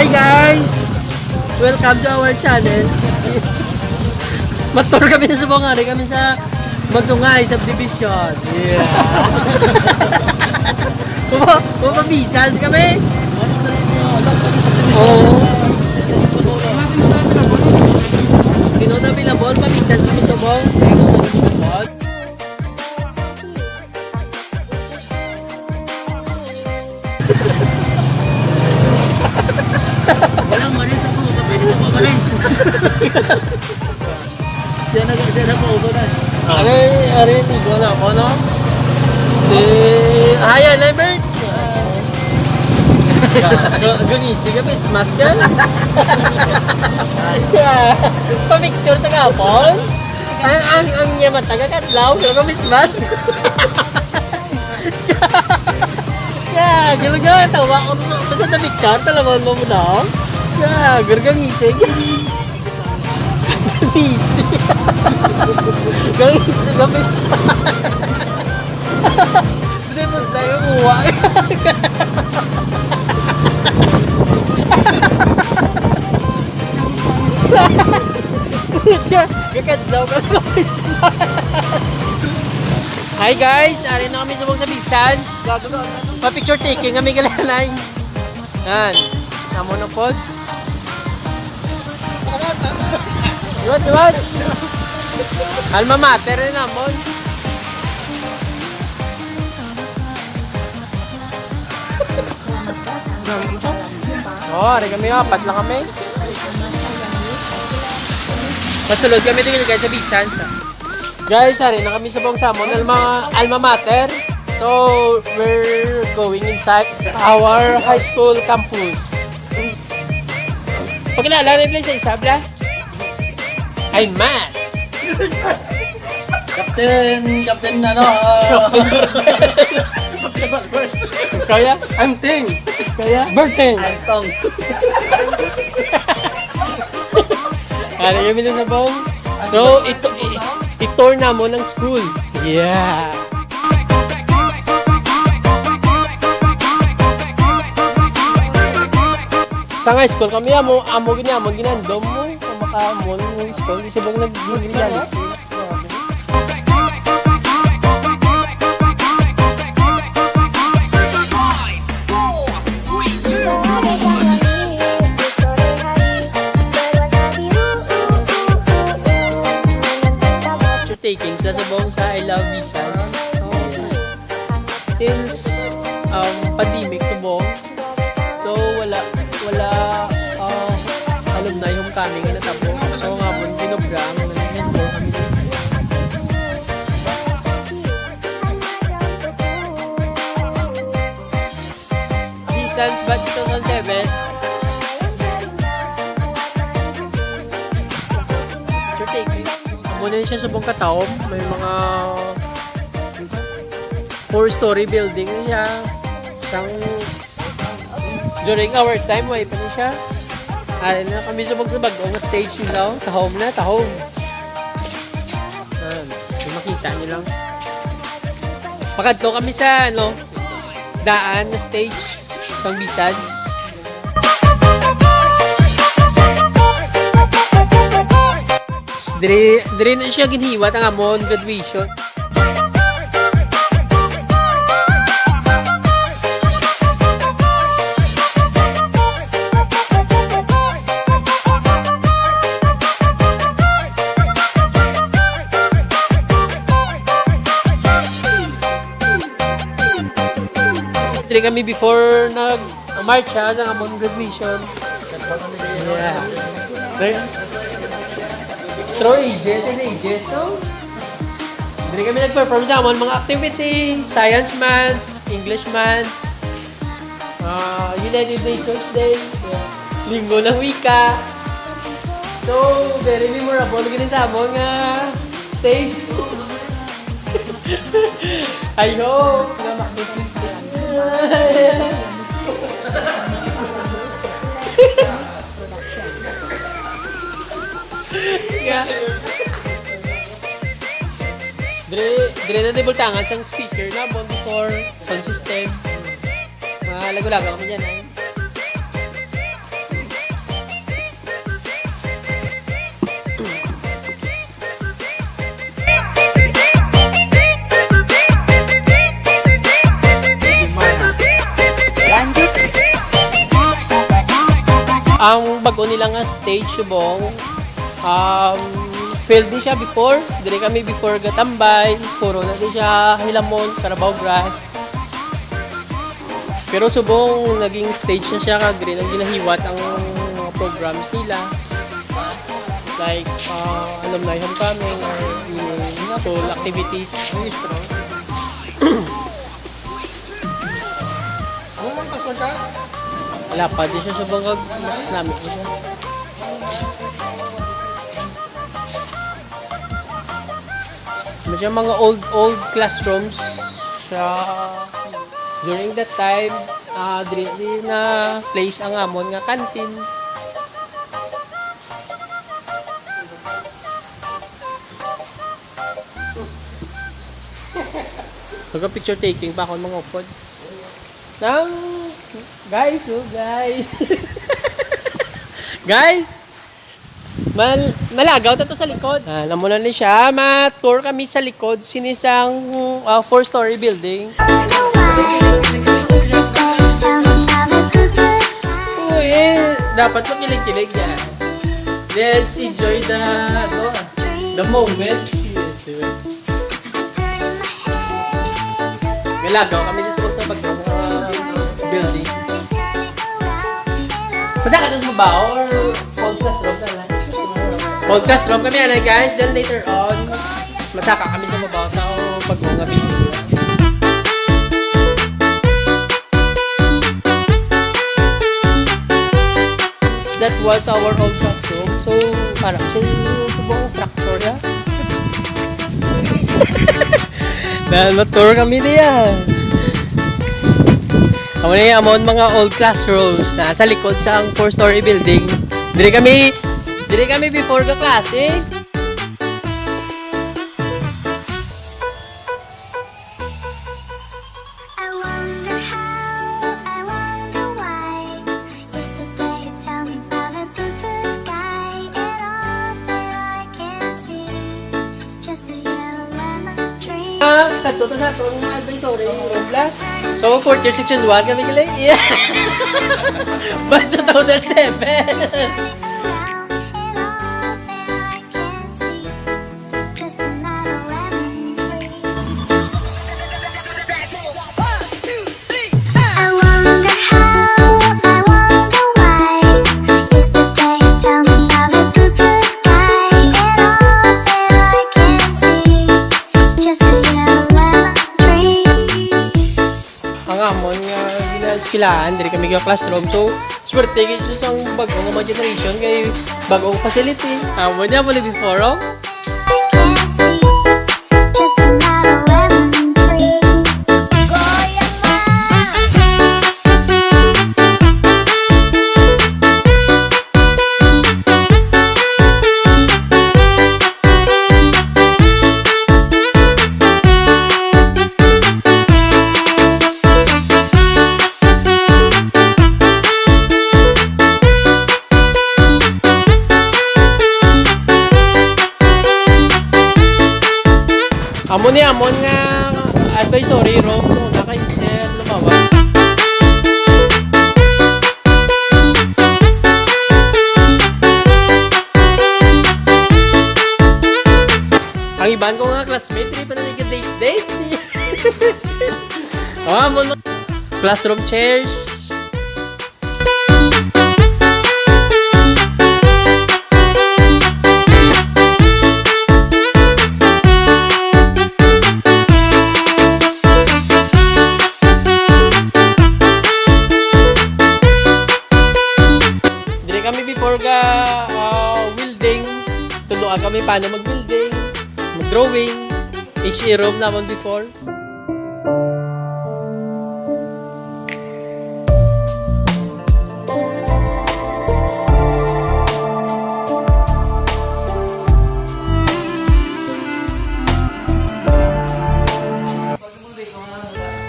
Hi guys! Welcome to our channel. Mag-tour kami sa Subongari, kami sa Magsungay Subdivision. Yeah. Pumabisans kami. Oo. Sino na bilabol, pabisans kami sa Subong. Walang manis ako, pwede mo manis. Diyan na po ako na. Are, ligo na ako, no? Hi, Albert! Gunisi ka, Miss Masker? Pa-picture sa kapon? Ang yaman taga-katlaw, pero ka, Miss Mask? Galaga, tawa ko sa picture, talaman mo mo na? Galagang ngisig. Ngisig. Gangisi ka, Miss Mask. Hindi mo tayo kuha. Kakadlaw ka na, Miss Mask. Hi guys! Ari na kami sa Bisans. Pa-picture taking kami kalanay. Yan. Namo na po. Diwan. Alma mater rin namon. Ari kami. Apat lang kami. Masulod kami din guys sa Bisans. Guys, ari na kami sa Bangsamon, Alma Mater. So, we're going inside our high school campus. Pagkilala rin sa Isabela? I'm Matt. Captain ano? Kaya? I'm Ting. Kaya? Berting. I'm Tong. Ari kami na sa Bang. So, i-tour na mo ng school. Yeah. Sa nga school kami amo ginandom mo makamon ng school di subong nag-reality. Taking sila sa buong sa I Love Bisans. Since pandemic sa buong, so wala alumni homecoming na tabo. So nga po pinogram na nito kami. Bisans batch 2007. Taking. Muna siya sa buong kataom. May mga 4-story building siya. During our time, may pa siya. Alin na kami sa bagong stage nila. Tahom na, tahom. Makita niyo lang. Pagkadto kami sa daan na stage sa Bisans. Dire na siya ginhiwat ang amon graduation. Dire kami before nag-march sa amon graduation. Yeah. Through ages and ages, no? Hindi kami nag-perform sa amon mga activity, Science Month, English Month, United Nations Day, Linggo ng Wika. So, very memorable gini sa amon nga stage. I hope na makikita. Yeah. Dire na dibultangan sang speaker na bon before sound system. Mga lagu-lagu kami dyan. ang bago nila nga stage subong field din siya before. Dire kami before gatambay, puro na din siya Hilamon, Carabao Grass. Pero subong naging stage na siya kag dire nang ginahiwat ang mga programs nila. Like alumni homecoming or school activities. Wala pa din siya subong kag mas namin siya. Medyo mga old classrooms during that time dili na place ang amon nga canteen. Picture taking pa ako mga upod. Guys. Guys! Malagaw ta to sa likod. Alam mo na ni siya, ma-tour kami sa likod sinisang 4-story building. Dapat makilig-kilig yan. Let's enjoy the moment. Malagaw kami sa bagong building. Basta ka doon mabaho or old classroom ka lang? Old classroom kami guys. Then later on, masaka kami sa mabaho sa bagong building. That was our old classroom. So, parang subong structure ya. Dahil na-tour kami niya. Kamo na yung mga old classrooms na sa likod sa ang 4-story building. Dire kami before the klase. Kadto to sa atong advisory class. So, 4th year section 1 kami galing. Yeah. Batch 2007. Kilaan, diri kami ka classroom. So, swerte kayo sa bagong mga generation kay bagong facility. Amo niya mo before, oh? Amon nga advisory room so naka-sir lumawa. Ang iban ko nga classmate rin pa na nag-date. Amon classroom chairs. Building, tuloan kami paano mag-building, mag-drawing, HE room naman before.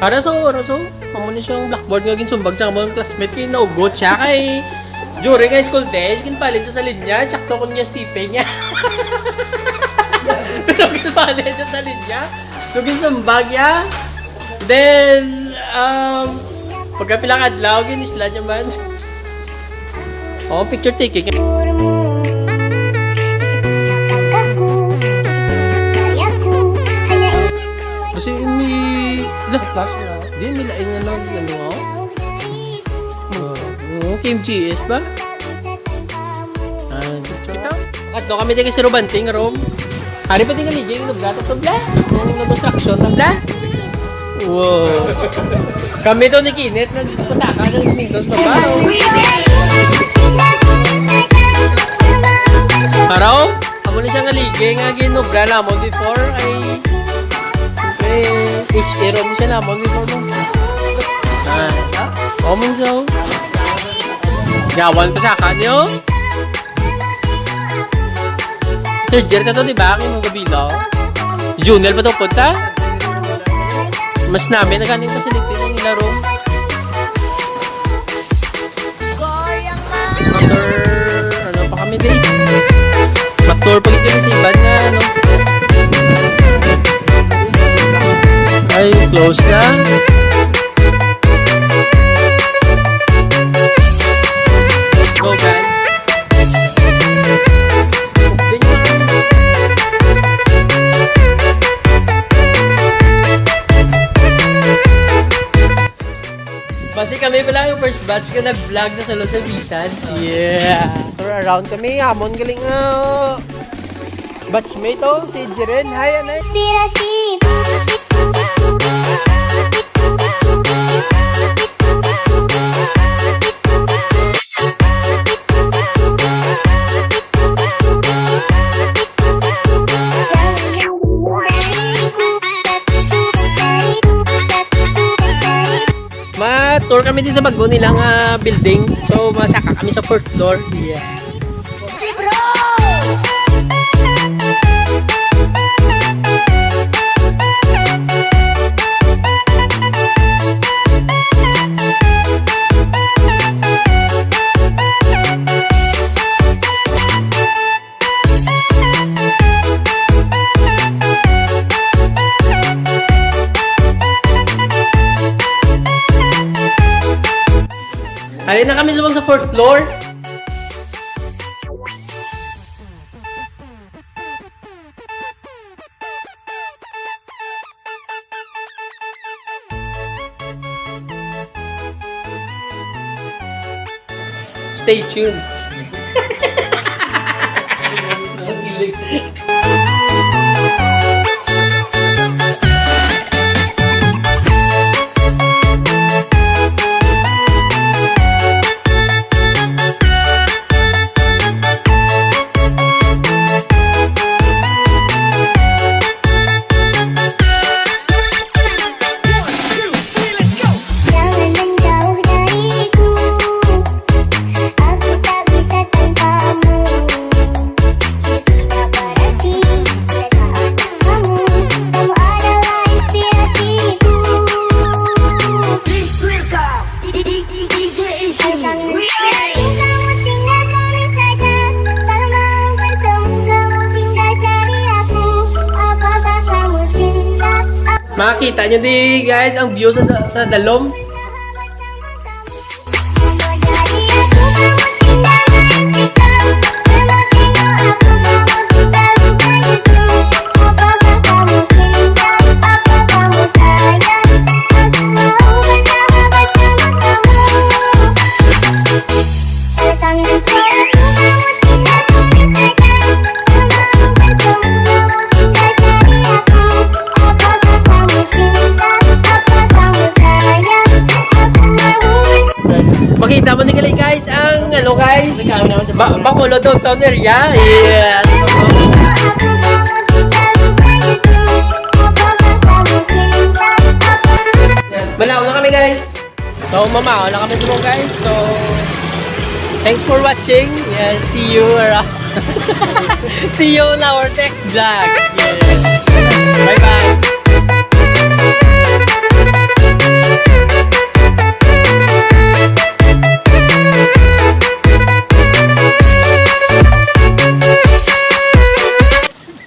Araso, amo ni siyang blackboard nga ginsumbag sa mga classmate kay naugot siya kay during high school days, kinpalit siya sa linya, tsakto ko niya Stephen niya. Pero kinpalit siya sa linya, nung sumbag niya. Then, pagka pilang adlaw, ginisla niya man. Oh, picture taking. Kasi may... Flash na. Di, may laing ano. KMGS ba? Kita? Katlo kami din kasi Robanting, Rom. Hari pa din nga ligay, nabla, tabla. Yung nag-construction, tabla. Wow. Kami to ni Kinet, nagpasaka ng smintos na ba? Paraw, amo na siya nga ligay, nga ginubla namon before, ay... HA rom siya namon before mo. Omon sa Gawan pa sa akin nyo. Third year ka to, diba? Aking mga gabila. Junior pa to punta. Mas namin na galing facility ng ilaro. Matur... Ano pa kami din? Matur pag ito sa iban na, ano? Ay, close na. Go guys. Kasi kami pala yung first batch ka nag-vlog sa Salon sa Visans. Yeah! Tour around kami. Hamon galing nga. Batchmate oh, si Jiren. Hi, anay. Ma-tour kami din sa bago nilang building. So, masaka kami sa first floor. Yeah. Halin na kami lumang sa fourth floor. Stay tuned. Makita nyo di guys ang view sa dalom. Makita mo din guys ang ano guys Bacolod downtown area. Yes. Malao na kami guys. So mamao na kami dito guys. So thanks for watching. Yeah, see you around. See you in our next vlog. Yes. Bye bye.